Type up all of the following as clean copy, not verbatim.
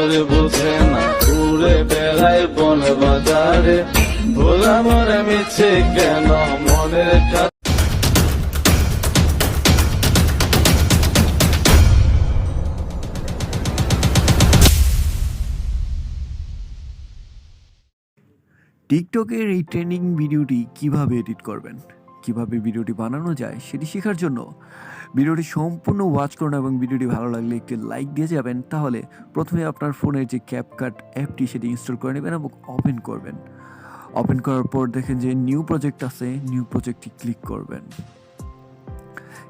আর বুঝে না, ঘুরে বেড়ায় বন বাজারে, ভোলা মনে মিছে কেন মনের কাছে। টিকটকের এই ট্রেন্ডিং ভিডিওটি কিভাবে এডিট করবেন, কিভাবে ভিডিওটি বানানো যায় সেটি শেখার জন্য ভিডিওটি সম্পূর্ণ ওয়াচ করুন এবং ভিডিওটি ভালো লাগলে একটি লাইক দিয়ে যাবেন। তাহলে প্রথমে আপনার ফোনের যে ক্যাপকাট অ্যাপটি সেটি ইনস্টল করে নেবেন এবং ওপেন করবেন। ওপেন করার পর দেখেন যে নিউ প্রজেক্ট আছে, নিউ প্রজেক্টটি ক্লিক করবেন।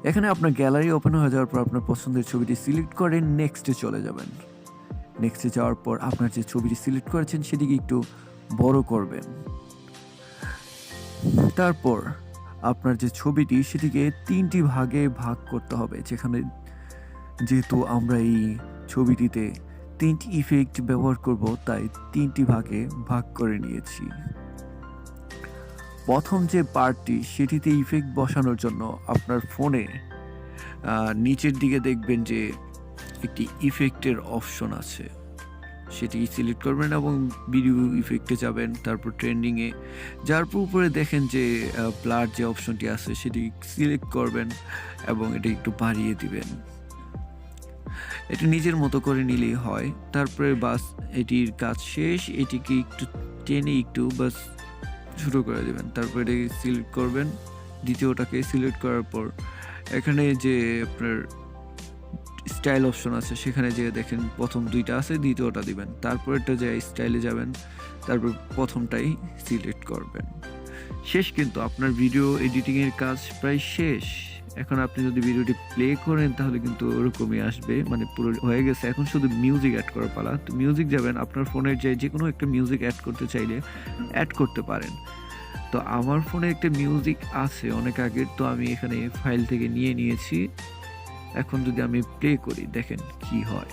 এখানে আপনার গ্যালারি ওপেন হয়ে যাওয়ার পর আপনার পছন্দের ছবিটি সিলেক্ট করে নেক্সটে চলে যাবেন। নেক্সটে যাওয়ার পর আপনার যে ছবিটি সিলেক্ট করেছেন সেটিকে একটু বড় করবেন। তারপর আপনার যে ছবিটি সেটিকে 3টি ভাগে ভাগ করতে হবে, যেহেতু আমরা এই ছবিটিতে 3টি ইফেক্ট ব্যবহার করব তাই 3টি ভাগে ভাগ করে নিয়েছি। প্রথম যে পার্টটি সেটিতে ইফেক্ট বসানোর জন্য আপনার ফোনে নিচের দিকে দেখবেন যে একটি ইফেক্টের অপশন আছে, সেটি সিলেক্ট করবেন এবং ভিডিও ইফেক্টে যাবেন। তারপর ট্রেন্ডিংয়ে যার উপরে দেখেন যে ব্লার যে অপশনটি আছে সেটি সিলেক্ট করবেন এবং এটা একটু বাড়িয়ে দিবেন। এটা নিজের মতো করে নিলেই হয়। তারপরে বাস এটির কাজ শেষ, এটিকে একটু টেনে একটু বাস শুরু করে দেবেন। তারপরে এটাকে সিলেক্ট করবেন, দ্বিতীয়টাকে সিলেক্ট করার পর এখানে যে আপনার স্টাইল অপশন আছে সেখানে যে দেখেন প্রথম 2টা আছে, দ্বিতীয়টা দিবেন। তারপর এটা যে স্টাইলে যাবেন, তারপর প্রথমটাই সিলেক্ট করবেন। শেষ, কিন্তু আপনার ভিডিও এডিটিংয়ের কাজ প্রায় শেষ। এখন আপনি যদি ভিডিওটি প্লে করেন তাহলে কিন্তু ওরকমই আসবে, মানে পুরো হয়ে গেছে। এখন শুধু মিউজিক অ্যাড করার পালা। তো মিউজিক যাবেন, আপনার ফোনের যে কোনো একটা মিউজিক অ্যাড করতে চাইলে অ্যাড করতে পারেন। তো আমার ফোনে একটা মিউজিক আছে অনেক আগের, তো আমি এখানে ফাইল থেকে নিয়েছি। এখন যদি আমি প্লে করি দেখেন কি হয়।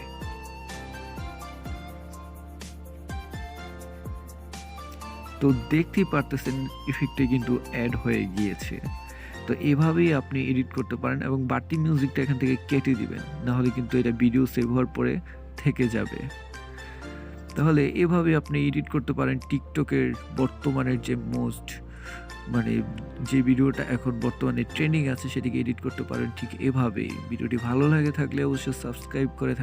তো দেখতেই পারতেছেন ইফেক্টে কিন্তু অ্যাড হয়ে গিয়েছে। তো এভাবেই আপনি এডিট করতে পারেন এবং বাড়তি মিউজিকটা এখান থেকে কেটে দিবেন, নাহলে কিন্তু এটা ভিডিও সেভ হওয়ার পরে থেকে যাবে। তাহলে এভাবে আপনি এডিট করতে পারেন টিকটকের বর্তমানের যে যে ভিডিওটা এখন বর্তমানে ট্রেন্ডিং আছে সেটিকে এডিট করতে পারেন ঠিক এভাবেই। ভিডিওটি ভালো লাগে থাকলে অবশ্যই সাবস্ক্রাইব করে